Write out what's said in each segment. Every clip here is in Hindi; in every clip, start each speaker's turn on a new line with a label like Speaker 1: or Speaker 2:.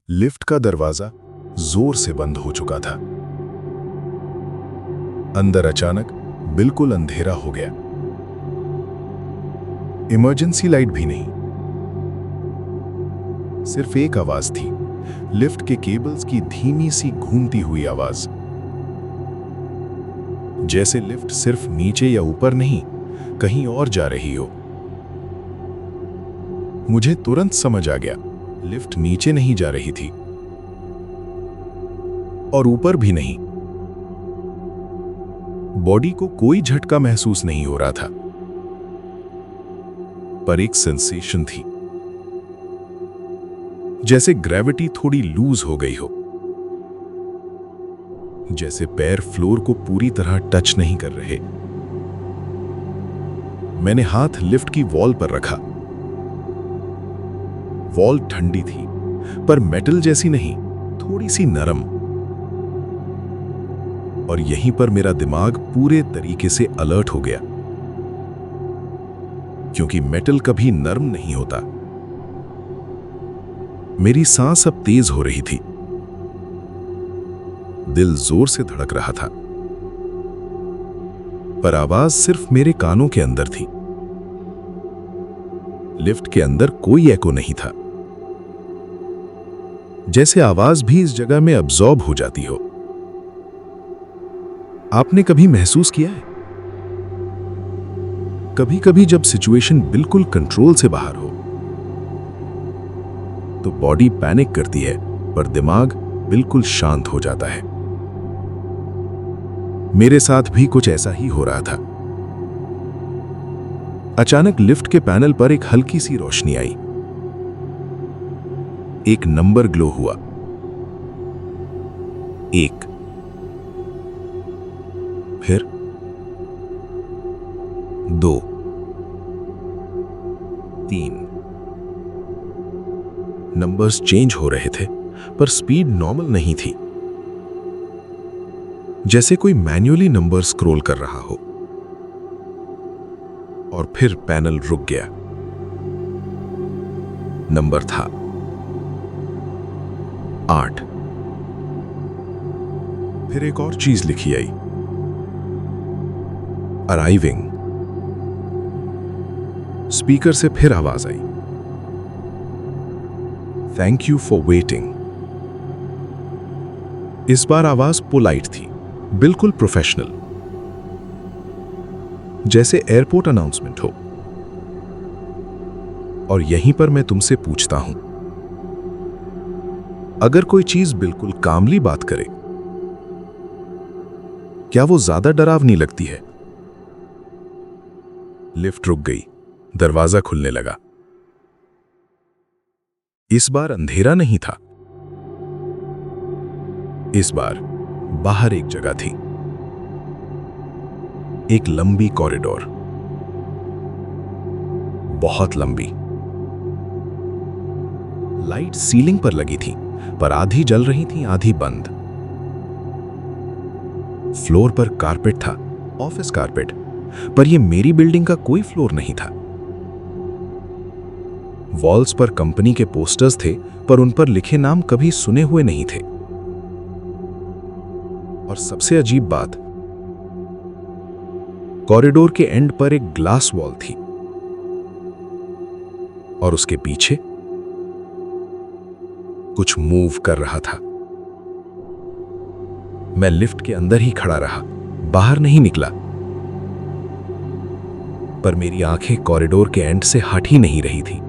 Speaker 1: लिफ्ट का दरवाजा जोर से बंद हो चुका था। अंदर अचानक बिल्कुल अंधेरा हो गया। इमरजेंसी लाइट भी नहीं, सिर्फ एक आवाज थी, लिफ्ट के केबल्स की धीमी सी घूमती हुई आवाज। जैसे लिफ्ट सिर्फ नीचे या ऊपर नहीं, कहीं और जा रही हो। मुझे तुरंत समझ आ गया, लिफ्ट नीचे नहीं जा रही थी और ऊपर भी नहीं। बॉडी को कोई झटका महसूस नहीं हो रहा था, पर एक सेंसेशन थी, जैसे ग्रेविटी थोड़ी लूज हो गई हो, जैसे पैर फ्लोर को पूरी तरह टच नहीं कर रहे। मैंने हाथ लिफ्ट की वॉल पर रखा। वॉल ठंडी थी, पर मेटल जैसी नहीं, थोड़ी सी नरम। और यहीं पर मेरा दिमाग पूरे तरीके से अलर्ट हो गया, क्योंकि मेटल कभी नरम नहीं होता। मेरी सांस अब तेज हो रही थी, दिल जोर से धड़क रहा था, पर आवाज सिर्फ मेरे कानों के अंदर थी। लिफ्ट के अंदर कोई एको नहीं था, जैसे आवाज भी इस जगह में अब्सॉर्ब हो जाती हो। आपने कभी महसूस किया है? कभी कभी जब सिचुएशन बिल्कुल कंट्रोल से बाहर हो तो बॉडी पैनिक करती है, पर दिमाग बिल्कुल शांत हो जाता है। मेरे साथ भी कुछ ऐसा ही हो रहा था। अचानक लिफ्ट के पैनल पर एक हल्की सी रोशनी आई। एक नंबर ग्लो हुआ। 1, फिर 2, 3। नंबर्स चेंज हो रहे थे, पर स्पीड नॉर्मल नहीं थी, जैसे कोई मैन्युअली नंबर स्क्रॉल कर रहा हो। और फिर पैनल रुक गया। नंबर था 8। फिर एक और चीज लिखी आई, अराइविंग। स्पीकर से फिर आवाज आई, थैंक यू फॉर वेटिंग। इस बार आवाज पोलाइट थी, बिल्कुल प्रोफेशनल, जैसे एयरपोर्ट अनाउंसमेंट हो। और यहीं पर मैं तुमसे पूछता हूं, अगर कोई चीज बिल्कुल कामली बात करे, क्या वो ज्यादा डरावनी लगती है? लिफ्ट रुक गई, दरवाजा खुलने लगा। इस बार अंधेरा नहीं था, इस बार बाहर एक जगह थी, एक लंबी कॉरिडोर, बहुत लंबी। लाइट सीलिंग पर लगी थी, पर आधी जल रही थी, आधी बंद। फ्लोर पर कारपेट था, ऑफिस कारपेट, पर यह मेरी बिल्डिंग का कोई फ्लोर नहीं था। वॉल्स पर कंपनी के पोस्टर्स थे, पर उन पर लिखे नाम कभी सुने हुए नहीं थे। और सबसे अजीब बात, कॉरिडोर के एंड पर एक ग्लास वॉल थी, और उसके पीछे कुछ मूव कर रहा था। मैं लिफ्ट के अंदर ही खड़ा रहा, बाहर नहीं निकला, पर मेरी आंखें कॉरिडोर के एंड से हट ही नहीं रही थी।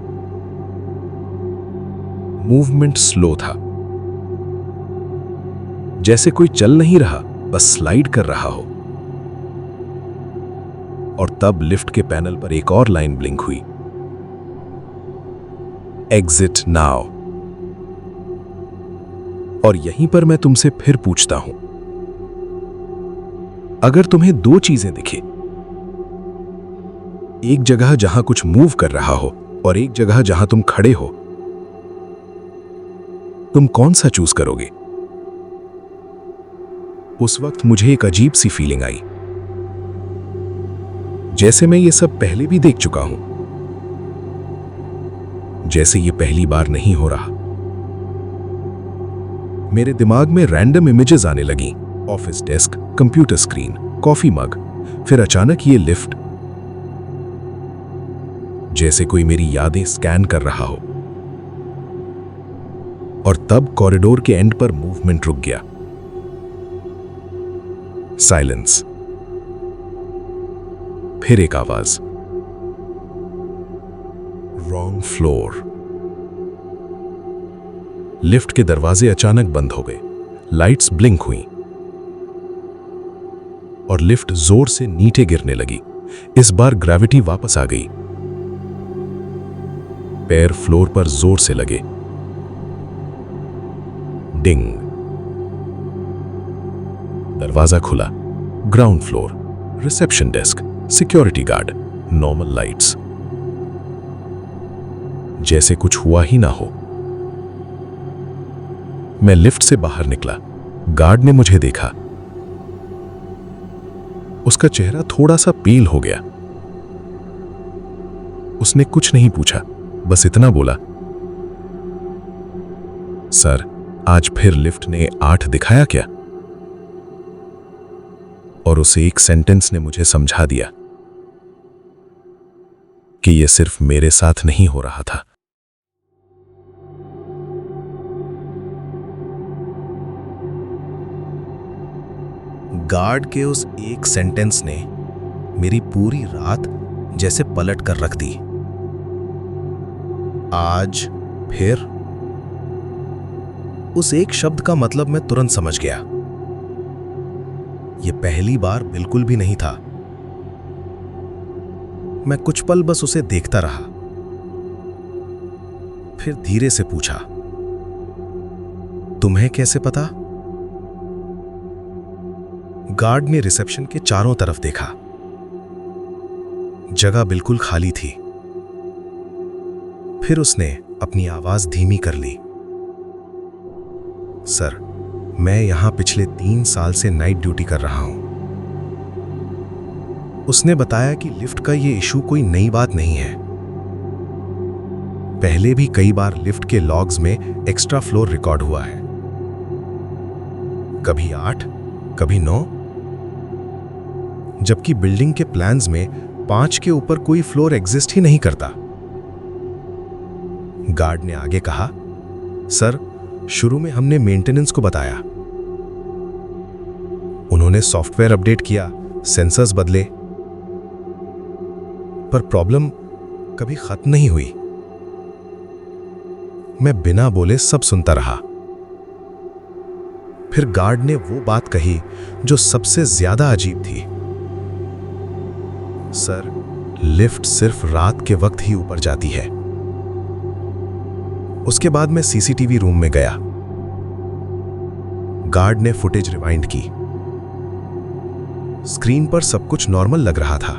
Speaker 1: मूवमेंट स्लो था, जैसे कोई चल नहीं रहा, बस स्लाइड कर रहा हो। और तब लिफ्ट के पैनल पर एक और लाइन ब्लिंक हुई, एग्जिट नाउ। और यहीं पर मैं तुमसे फिर पूछता हूं, अगर तुम्हें दो चीजें दिखे, एक जगह जहां कुछ मूव कर रहा हो और एक जगह जहां तुम खड़े हो, तुम कौन सा चूज करोगे? उस वक्त मुझे एक अजीब सी फीलिंग आई, जैसे मैं ये सब पहले भी देख चुका हूं, जैसे ये पहली बार नहीं हो रहा। मेरे दिमाग में रैंडम इमेजेस आने लगी। Office desk, computer screen, coffee mug, फिर अचानक ये लिफ्ट। जैसे कोई मेरी यादें स्कैन कर रहा हो। और तब कॉरिडोर के एंड पर मूवमेंट रुक गया। साइलेंस। फिर एक आवाज, रॉन्ग फ्लोर। लिफ्ट के दरवाजे अचानक बंद हो गए, लाइट्स ब्लिंक हुई और लिफ्ट जोर से नीचे गिरने लगी। इस बार ग्रेविटी वापस आ गई। पैर फ्लोर पर जोर से लगे। डिंग। दरवाजा खुला। Ground floor, reception desk, security guard, normal lights. जैसे कुछ हुआ ही ना हो। मैं लिफ्ट से बाहर निकला। गार्ड ने मुझे देखा। उसका चेहरा थोड़ा सा पेल हो गया। उसने कुछ नहीं पूछा, बस इतना बोला, सर, आज फिर लिफ्ट ने 8 दिखाया क्या? और उसे एक सेंटेंस ने मुझे समझा दिया कि यह सिर्फ मेरे साथ नहीं हो रहा था।
Speaker 2: गार्ड के उस एक सेंटेंस ने मेरी पूरी रात जैसे पलट कर रख दी। आज फिर, उस एक शब्द का मतलब मैं तुरंत समझ गया। यह पहली बार बिल्कुल भी नहीं था। मैं कुछ पल बस उसे देखता रहा, फिर धीरे से पूछा, तुम्हें कैसे पता? गार्ड ने रिसेप्शन के चारों तरफ देखा। जगह बिल्कुल खाली थी। फिर उसने अपनी आवाज धीमी कर ली, सर, मैं यहां पिछले 3 साल से नाइट ड्यूटी कर रहा हूं। उसने बताया कि लिफ्ट का यह इशू कोई नई बात नहीं है। पहले भी कई बार लिफ्ट के लॉग्स में एक्स्ट्रा फ्लोर रिकॉर्ड हुआ है। कभी 8, कभी 9, जबकि बिल्डिंग के प्लान्स में 5 के ऊपर कोई फ्लोर एग्जिस्ट ही नहीं करता। गार्ड ने आगे कहा, सर, शुरू में हमने मेंटेनेंस को बताया। उन्होंने सॉफ्टवेयर अपडेट किया, सेंसर्स बदले, पर प्रॉब्लम कभी खत्म नहीं हुई। मैं बिना बोले सब सुनता रहा। फिर गार्ड ने वो बात कही जो सबसे ज्यादा अजीब थी, सर, लिफ्ट सिर्फ रात के वक्त ही ऊपर जाती है। उसके बाद मैं सीसीटीवी रूम में गया। गार्ड ने फुटेज रिवाइंड की। स्क्रीन पर सब कुछ नॉर्मल लग रहा था।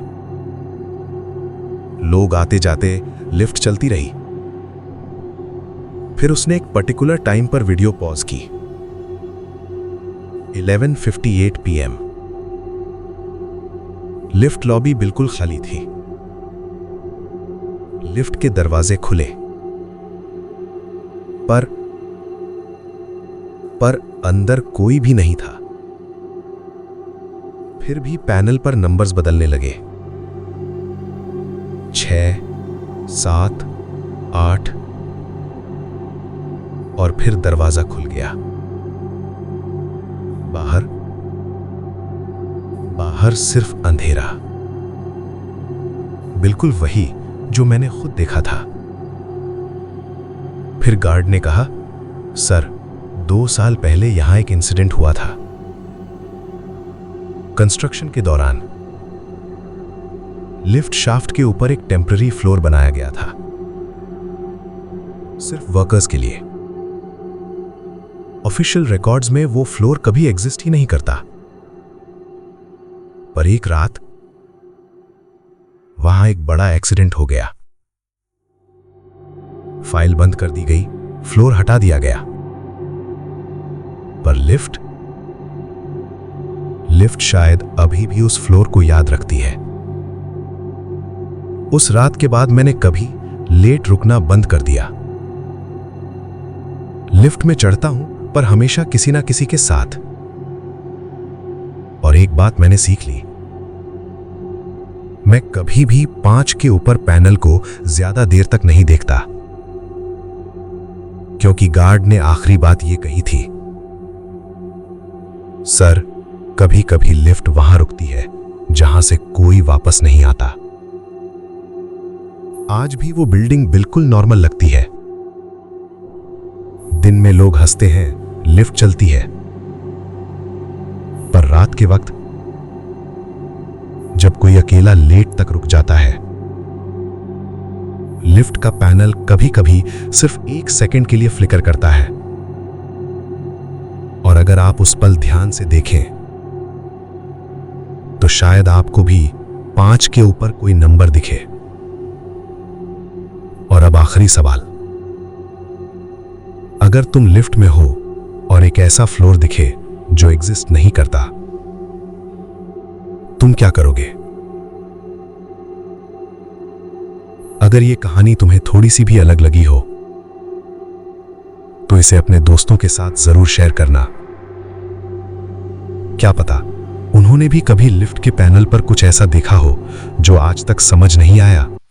Speaker 2: लोग आते जाते, लिफ्ट चलती रही। फिर उसने एक पर्टिकुलर टाइम पर वीडियो पॉज की। 11:58 PM। लिफ्ट लॉबी बिल्कुल खाली थी। लिफ्ट के दरवाजे खुले, पर अंदर कोई भी नहीं था। फिर भी पैनल पर नंबर्स बदलने लगे। 6, 7, 8 और फिर दरवाजा खुल गया। बाहर सिर्फ अंधेरा, बिल्कुल वही जो मैंने खुद देखा था। फिर गार्ड ने कहा, सर, 2 साल पहले यहां एक इंसिडेंट हुआ था। कंस्ट्रक्शन के दौरान लिफ्ट शाफ्ट के ऊपर एक टेम्पररी फ्लोर बनाया गया था, सिर्फ वर्कर्स के लिए। ऑफिशियल रिकॉर्ड्स में वो फ्लोर कभी एग्जिस्ट ही नहीं करता। पर एक रात वहां एक बड़ा एक्सीडेंट हो गया। फाइल बंद कर दी गई, फ्लोर हटा दिया गया, पर लिफ्ट शायद अभी भी उस फ्लोर को याद रखती है। उस रात के बाद मैंने कभी लेट रुकना बंद कर दिया। लिफ्ट में चढ़ता हूं
Speaker 1: पर हमेशा किसी ना किसी के साथ। और एक बात मैंने सीख ली, मैं कभी भी 5 के ऊपर पैनल को ज्यादा देर तक नहीं देखता, क्योंकि गार्ड ने आखिरी बात यह कही थी, सर, कभी कभी लिफ्ट वहां रुकती है जहां से कोई वापस नहीं आता। आज भी वो बिल्डिंग बिल्कुल नॉर्मल लगती है। दिन में लोग हंसते हैं, लिफ्ट चलती है, पर रात के वक्त जब कोई अकेला लेट तक रुक जाता है, लिफ्ट का पैनल कभी कभी सिर्फ 1 सेकंड के लिए फ्लिकर करता है। और अगर आप उस पल ध्यान से देखें तो शायद आपको भी 5 के ऊपर कोई नंबर दिखे। और अब आखिरी सवाल, अगर तुम लिफ्ट में हो और एक ऐसा फ्लोर दिखे जो एग्जिस्ट नहीं करता, तुम क्या करोगे? अगर यह कहानी तुम्हें थोड़ी सी भी अलग लगी हो तो इसे अपने दोस्तों के साथ जरूर शेयर करना। क्या पता उन्होंने भी कभी लिफ्ट के पैनल पर कुछ ऐसा देखा हो जो आज तक समझ नहीं आया।